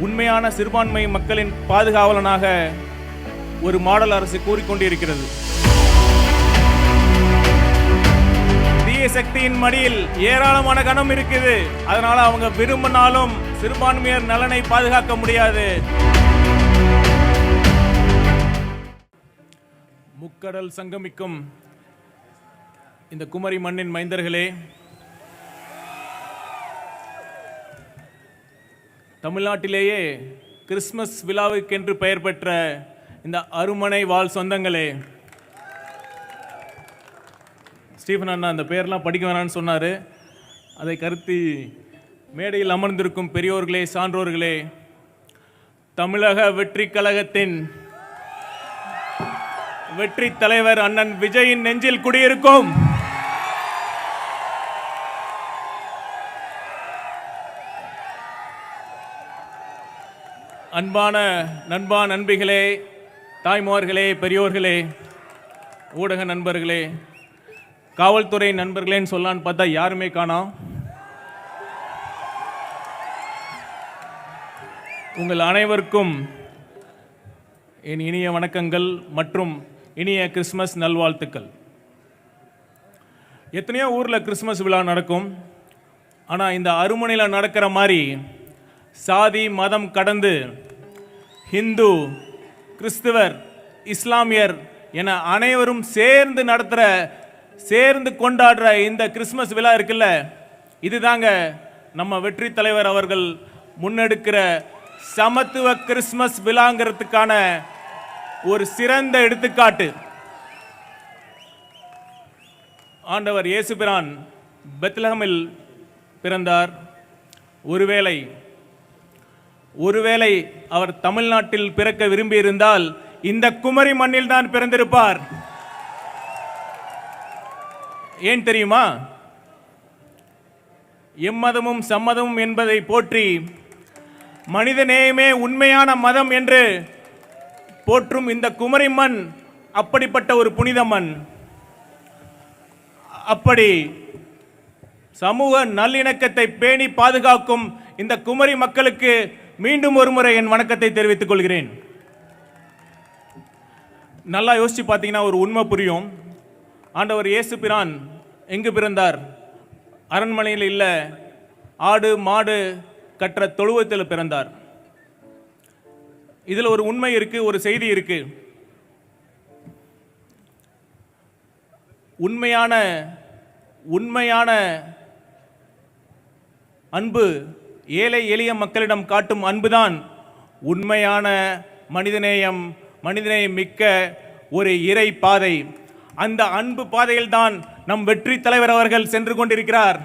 உண்மையான சிறுபான்மை மக்களின் பாதுகாவலனாக ஒரு மாடல் அரசு கூறிக்கொண்டிருக்கிறது. தீய சக்தியின் மடியில் ஏராளமான கனம் இருக்குது. அதனால அவங்க விரும்பினாலும் சிறுபான்மையர் நலனை பாதுகாக்க முடியாது. முக்கடல் சங்கமிக்கும் இந்த குமரி மண்ணின் மைந்தர்களே, தமிழ்நாட்டிலேயே கிறிஸ்துமஸ் விழாவுக்கென்று பெயர் பெற்ற இந்த அருமனை வாழ் சொந்தங்களே, ஸ்டீஃபன் அண்ணா அந்த பெயர்லாம் படிக்க வேணான்னு சொன்னார். அதை கருத்தி மேடையில் அமர்ந்திருக்கும் பெரியோர்களே, சான்றோர்களே, தமிழக வெற்றி கழகத்தின் வெற்றி தலைவர் அண்ணன் விஜயின் நெஞ்சில் குடியிருக்கும் அன்பான நண்பிகளே, தாய்மார்களே, பெரியோர்களே, ஊடக நண்பர்களே, காவல்துறை நண்பர்களேன்னு சொல்லலான்னு பார்த்தா யாருமே காணோம். உங்கள் அனைவருக்கும் என் இனிய வணக்கங்கள் மற்றும் இனிய கிறிஸ்மஸ் நல்வாழ்த்துக்கள். எத்தனையோ ஊரில் கிறிஸ்மஸ் விழா நடக்கும். ஆனால் இந்த அருமனையில் நடக்கிற மாதிரி சாதி மதம் கடந்து ஹிந்து, கிறிஸ்துவர், இஸ்லாமியர் என அனைவரும் சேர்ந்து கொண்டாடுற இந்த கிறிஸ்மஸ் விழா இருக்குல்ல, இதுதாங்க நம்ம வெற்றி தலைவர் அவர்கள் முன்னெடுக்கிற சமத்துவ கிறிஸ்மஸ் விழாங்கிறதுக்கான ஒரு சிறந்த எடுத்துக்காட்டு. ஆண்டவர் இயேசு பிரான் பெத்லஹேமில் பிறந்தார். ஒருவேளை அவர் தமிழ்நாட்டில் பிறக்க விரும்பியிருந்தால் இந்த குமரி மண்ணில் தான் பிறந்திருப்பார். ஏன் தெரியுமா? எம்மதமும் சம்மதமும் என்பதை போற்றி மனிதநேயமே உண்மையான மதம் என்று போற்றும் இந்த குமரி மண் அப்படிப்பட்ட ஒரு புனித மண். அப்படி சமூக நல்லிணக்கத்தை பேணி பாதுகாக்கும் இந்த குமரி மக்களுக்கு மீண்டும் ஒரு முறை என் வணக்கத்தை தெரிவித்துக் கொள்கிறேன். நல்லா யோசிச்சு பார்த்தீங்கன்னா ஒரு உண்மை புரியும். ஆண்டவர் இயேசு பிரான் எங்கு பிறந்தார்? அரண்மனையில் இல்லை, ஆடு மாடு கற்ற தொழுவத்தில் பிறந்தார். இதில் ஒரு உண்மை இருக்கு, ஒரு செய்தி இருக்கு. உண்மையான அன்பு, ஏழை எளிய மக்களிடம் காட்டும் அன்புதான் உண்மையான மனிதநேயம் மிக்க ஒரு இறை பாதை. அந்த அன்பு பாதையில் தான் நம் வெற்றி தலைவர் அவர்கள் சென்று கொண்டிருக்கிறார்.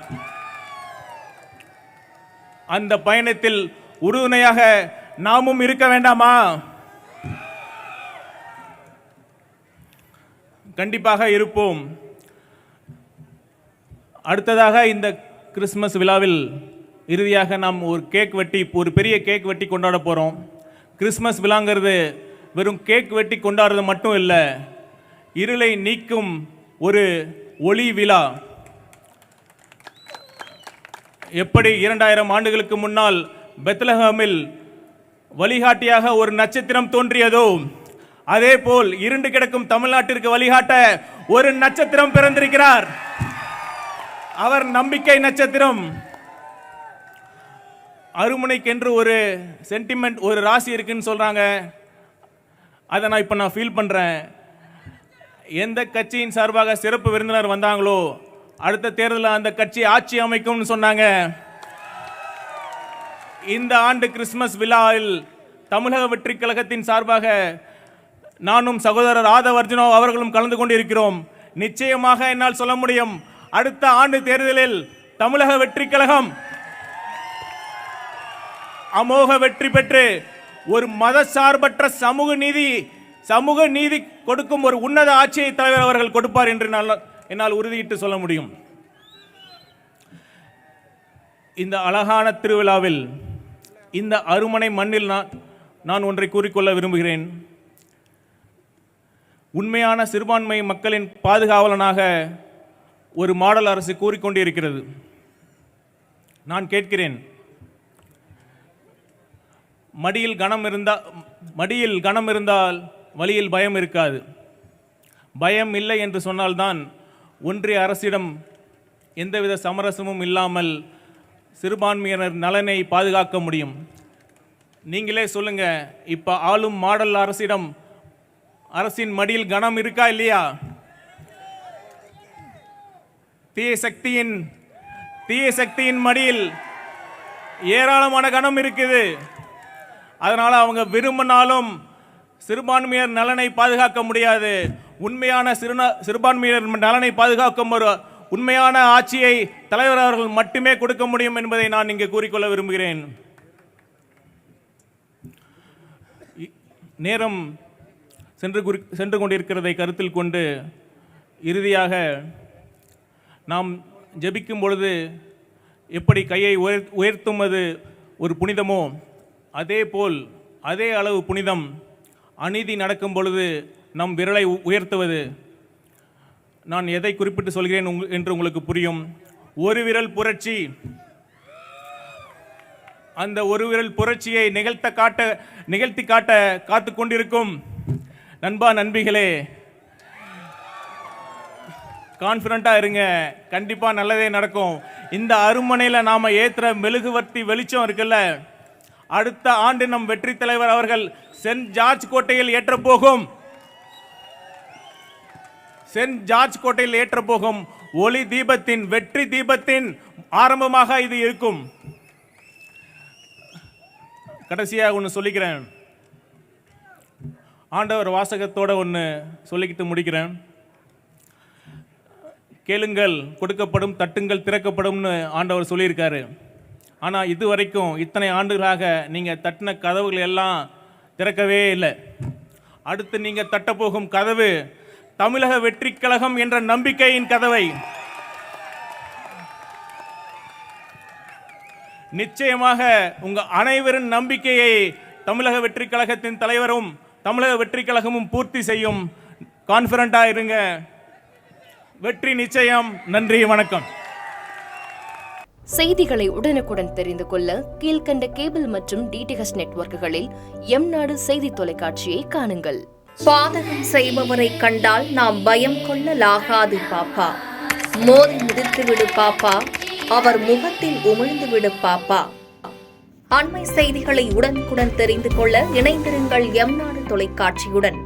அந்த பயணத்தில் உறுதுணையாக நாமும் இருக்க வேண்டாமா? கண்டிப்பாக இருப்போம். அடுத்ததாக இந்த கிறிஸ்துமஸ் விழாவில் இறுதியாக நாம் ஒரு பெரிய கேக் வெட்டி கொண்டாட போகிறோம். கிறிஸ்துமஸ் விழாங்கிறது வெறும் கேக் வெட்டி கொண்டாடுறது மட்டும் இல்லை, இருளை நீக்கும் ஒரு ஒளி விழா. எப்படி 2000 ஆண்டுகளுக்கு முன்னால் பெத்லஹேமில் வழிகாட்டியாக ஒரு நட்சத்திரம் தோன்றியதோ, அதே போல் இருண்டு கிடக்கும் தமிழ்நாட்டிற்கு வழிகாட்ட ஒரு நட்சத்திரம் பிறந்திருக்கிறார். அவர் நம்பிக்கை நட்சத்திரம். அருமுனைக்கென்று ஒரு சென்டிமெண்ட், ஒரு ராசி இருக்குன்னு சொல்றாங்க. அதை நான் இப்போ ஃபீல் பண்றேன். எந்த கட்சியின் சார்பாக சிறப்பு விருந்தினர் வந்தாங்களோ அடுத்த தேர்தலில் அந்த கட்சி ஆட்சி அமைக்கும்னு சொன்னாங்க. இந்த ஆண்டு கிறிஸ்துமஸ் விழாவில் தமிழக வெற்றி கழகத்தின் சார்பாக நானும் சகோதரர் ஆதவ் அர்ஜுனோ அவர்களும் கலந்து கொண்டிருக்கிறோம். நிச்சயமாக என்னால் சொல்ல முடியும், அடுத்த ஆண்டு தேர்தலில் தமிழக வெற்றி கழகம் அமோக வெற்றி பெற்று ஒரு மதசார்பற்ற சமூக நீதி கொடுக்கும் ஒரு உன்னத ஆட்சியை தலைவர் அவர்கள் கொடுப்பார் என்று என்னால் உறுதியிட்டு சொல்ல முடியும். இந்த அழகான திருவிழாவில், இந்த அருமனை மண்ணில் நான் ஒன்றை கூறிக்கொள்ள விரும்புகிறேன். உண்மையான சிறுபான்மை மக்களின் பாதுகாவலனாக ஒரு மாடல் அரசு கூறிக்கொண்டிருக்கிறது. நான் கேட்கிறேன், மடியில் கனம் இருந்தால் வழியில் பயம் இருக்காது. பயம் இல்லை என்று சொன்னால்தான் ஒன்றிய அரசிடம் எந்தவித சமரசமும் இல்லாமல் சிறுபான்மையினர் நலனை பாதுகாக்க முடியும். நீங்களே சொல்லுங்க, இப்ப ஆளும் மாடல் அரசின் மடியில் கனம் இருக்கா இல்லையா? தீய சக்தியின் மடியில் ஏராளமான கனம் இருக்குது. அதனால அவங்க விரும்பினாலும் சிறுபான்மையர் நலனை பாதுகாக்க முடியாது. உண்மையான சிறுபான்மையினர் நலனை பாதுகாக்கும் ஒரு உண்மையான ஆட்சியை தலைவர் அவர்கள் மட்டுமே கொடுக்க முடியும் என்பதை நான் இங்கே கூறிக்கொள்ள விரும்புகிறேன். நேரம் சென்று கொண்டிருக்கிறதை கருத்தில் கொண்டு இறுதியாக நாம் ஜெபிக்கும் பொழுது எப்படி கையை உயர்த்துவது ஒரு புனிதமோ, அதே அளவு புனிதம் அநீதி நடக்கும் பொழுது நம் விரலை உயர்த்துவது. நான் எதை குறிப்பிட்டு சொல்கிறேன் என்று உங்களுக்கு புரியும். ஒரு விரல் புரட்சி, அந்த ஒரு விரல் புரட்சியை நிகழ்த்தி காட்ட காத்து கொண்டிருக்கும் நண்பா நண்பிகளே, கான்ஃபிடண்டா இருங்க, கண்டிப்பா நல்லதே நடக்கும். இந்த அருமனையில நாம ஏத்துற மெழுகுவர்த்தி வெளிச்சம் இருக்குல்ல, அடுத்த ஆண்டு நம் வெற்றி தலைவர் அவர்கள் சென்ட் ஜார்ஜ் கோட்டையில் ஏற்றப்போகும் ஒளி தீபத்தின் வெற்றி தீபத்தின் ஆரம்பமாக இது இருக்கும். கடைசியாக ஒன்று சொல்லிக்கிறேன், ஆண்டவர் வாசகத்தோட ஒன்று சொல்லிக்கிட்டு முடிக்கிறேன். கேளுங்கள் கொடுக்கப்படும், தட்டுங்கள் திறக்கப்படும்னு ஆண்டவர் சொல்லியிருக்காரு. ஆனால் இதுவரைக்கும் இத்தனை ஆண்டுகளாக நீங்கள் தட்டின கதவுகள் எல்லாம் திறக்கவே இல்லை. அடுத்து நீங்கள் தட்டப்போகும் கதவு தமிழக வெற்றி கழகம் என்ற நம்பிக்கையின் கதவை. நிச்சயமாக உங்க அனைவரின் நம்பிக்கையை தமிழக வெற்றி கழகத்தின் தலைவரும் தமிழக வெற்றி கழகமும் பூர்த்தி செய்யும். கான்ஃபிடண்டா இருங்க, வெற்றி நிச்சயம். நன்றி, வணக்கம். செய்திகளை உடனுக்குடன் தெரிந்து கொள்ள கீழ்கண்ட கேபிள் மற்றும் டிடிஹெச் நெட்வொர்க்குகளில் எம்நாடு செய்தி தொலைக்காட்சியை காணுங்கள். பாதகம் செய்பவரை கண்டால் நாம் பயம் கொள்ளலாகாது பாப்பா. மோதி மிதித்து விடு பாப்பா, அவர் முகத்தில் உமிழ்ந்து விடு பாப்பா. அண்மை செய்திகளை உடனுக்குடன் தெரிந்து கொள்ள இணைந்திருங்கள் எம்நாடு தொலைக்காட்சியுடன்.